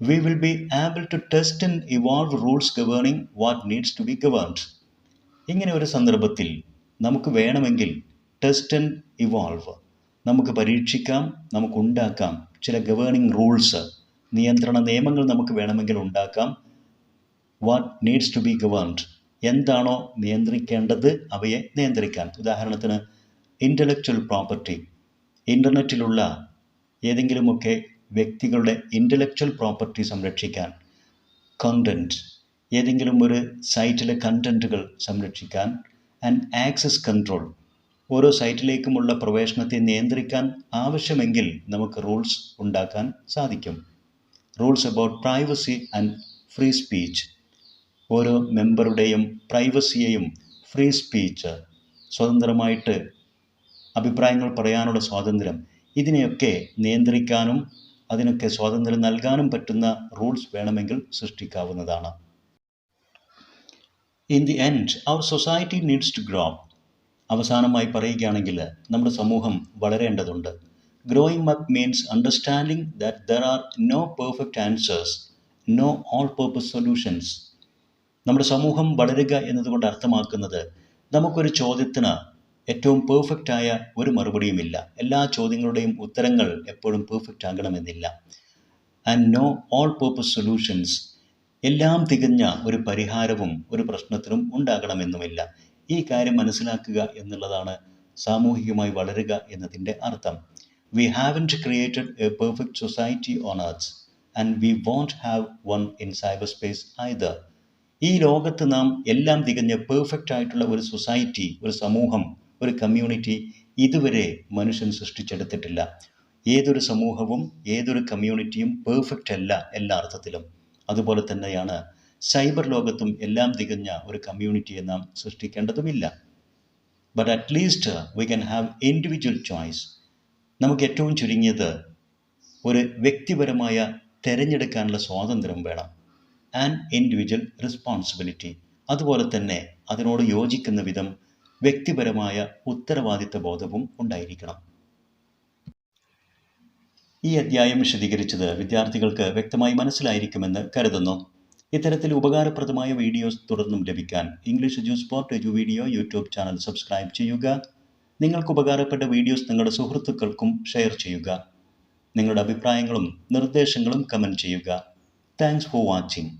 We will be able to test and evolve rules governing what needs to be governed. ഇങ്ങനെ ഒരു സന്ദർഭത്തിൽ നമുക്ക് വേണമെങ്കിൽ ടെസ്റ്റ് ആൻഡ് ഇവോൾവ്, നമുക്ക് പരീക്ഷിക്കാം, നമുക്കുണ്ടാക്കാം ചില ഗവേണിംഗ് റൂൾസ്, നിയന്ത്രണ നിയമങ്ങൾ നമുക്ക് വേണമെങ്കിൽ ഉണ്ടാക്കാം. What needs to be governed, എന്താണോ നിയന്ത്രിക്കേണ്ടത് അവയെ നിയന്ത്രിക്കാൻ. ഉദാഹരണത്തിന് ഇൻ്റലക്ച്വൽ പ്രോപ്പർട്ടി, ഇൻ്റർനെറ്റിലുള്ള ഏതെങ്കിലുമൊക്കെ വ്യക്തികളുടെ ഇൻ്റലക്ച്വൽ പ്രോപ്പർട്ടി സംരക്ഷിക്കാൻ. കണ്ടൻറ്റ്, ഏതെങ്കിലും ഒരു സൈറ്റിലെ കണ്ടൻറ്റുകൾ സംരക്ഷിക്കാൻ. ആൻഡ് ആക്സസ് കൺട്രോൾ, ഓരോ സൈറ്റിലേക്കുമുള്ള പ്രവേശനത്തെ നിയന്ത്രിക്കാൻ ആവശ്യമെങ്കിൽ നമുക്ക് റൂൾസ് ഉണ്ടാക്കാൻ സാധിക്കും. Rules about privacy and free speech, ഓരോ മെമ്പറുടെയും പ്രൈവസിയെയും ഫ്രീ സ്പീച്ച്, സ്വതന്ത്രമായിട്ട് അഭിപ്രായങ്ങൾ പറയാനുള്ള സ്വാതന്ത്ര്യം, ഇതിനെയൊക്കെ നിയന്ത്രിക്കാനും അതിനൊക്കെ സ്വാതന്ത്ര്യം നൽകാനും പറ്റുന്ന റൂൾസ് വേണമെങ്കിൽ സൃഷ്ടിക്കാവുന്നതാണ്. In the end our society needs to grow. അവസാനമായി പറയുകയാണെങ്കിൽ നമ്മുടെ സമൂഹം വളരേണ്ടതുണ്ട്. Growing up means understanding that there are no perfect answers, no all purpose solutions. നമ്മുടെ സമൂഹം വളരുക എന്നതുകൊണ്ട് അർത്ഥമാക്കുന്നത് നമുക്കൊരു ചോദ്യത്തിന് ഏറ്റവും പെർഫെക്റ്റായ ഒരു മറുപടിയുമില്ല. എല്ലാ ചോദ്യങ്ങളുടെയും ഉത്തരങ്ങൾ എപ്പോഴും പെർഫെക്റ്റ് ആകണമെന്നില്ല. And no all purpose solutions, എല്ലാം തികഞ്ഞ ഒരു പരിഹാരവും ഒരു പ്രശ്നത്തിനും ഉണ്ടാകണമെന്നുമില്ല. ഈ കാര്യം മനസ്സിലാക്കുക എന്നുള്ളതാണ് സാമൂഹികമായി വളരുക എന്നതിൻ്റെ അർത്ഥം. We haven't created a perfect society on earth and we won't have one in cyber space either. ഈ ലോകത്ത് നാം എല്ലാം തികഞ്ഞ പെർഫെക്റ്റ് ആയിട്ടുള്ള ഒരു സൊസൈറ്റി, ഒരു സമൂഹം, ഒരു കമ്മ്യൂണിറ്റി ഇതുവരെ മനുഷ്യൻ സൃഷ്ടിച്ചെടുത്തിട്ടില്ല. ഏതൊരു സമൂഹവും ഏതൊരു കമ്മ്യൂണിറ്റിയും പെർഫെക്റ്റ് അല്ല എല്ലാ അർത്ഥത്തിലും. അതുപോലെ തന്നെയാണ് സൈബർ ലോകത്തും എല്ലാം തികഞ്ഞ ഒരു കമ്മ്യൂണിറ്റിയെ നാം സൃഷ്ടിക്കേണ്ടതുമില്ല. But at least we can have individual choice. നമുക്ക് ഏറ്റവും ചുരുങ്ങിയത് ഒരു വ്യക്തിപരമായ തിരഞ്ഞെടുക്കാനുള്ള സ്വാതന്ത്ര്യം വേണം. ആൻഡ് ഇൻഡിവിജ്വൽ റെസ്പോൺസിബിലിറ്റി, അതുപോലെ തന്നെ അതിനോട് യോജിക്കുന്ന വിധം വ്യക്തിപരമായ ഉത്തരവാദിത്ത ബോധവും ഉണ്ടായിരിക്കണം. ഈ അധ്യായം വിശദീകരിച്ചത് വിദ്യാർത്ഥികൾക്ക് വ്യക്തമായി മനസ്സിലായിരിക്കുമെന്ന് കരുതുന്നു. ഇത്തരത്തിൽ ഉപകാരപ്രദമായ വീഡിയോസ് തുടർന്നും ലഭിക്കാൻ ഇംഗ്ലീഷ് എഡ്യൂസ്പോർട്ട് എഡു-വീഡിയോ യൂട്യൂബ് ചാനൽ സബ്സ്ക്രൈബ് ചെയ്യുക. നിങ്ങൾക്ക് ഉപകാരപ്പെട്ട വീഡിയോസ് നിങ്ങളുടെ സുഹൃത്തുക്കൾക്കും ഷെയർ ചെയ്യുക. നിങ്ങളുടെ അഭിപ്രായങ്ങളും നിർദ്ദേശങ്ങളും കമൻറ്റ് ചെയ്യുക. Thanks for watching.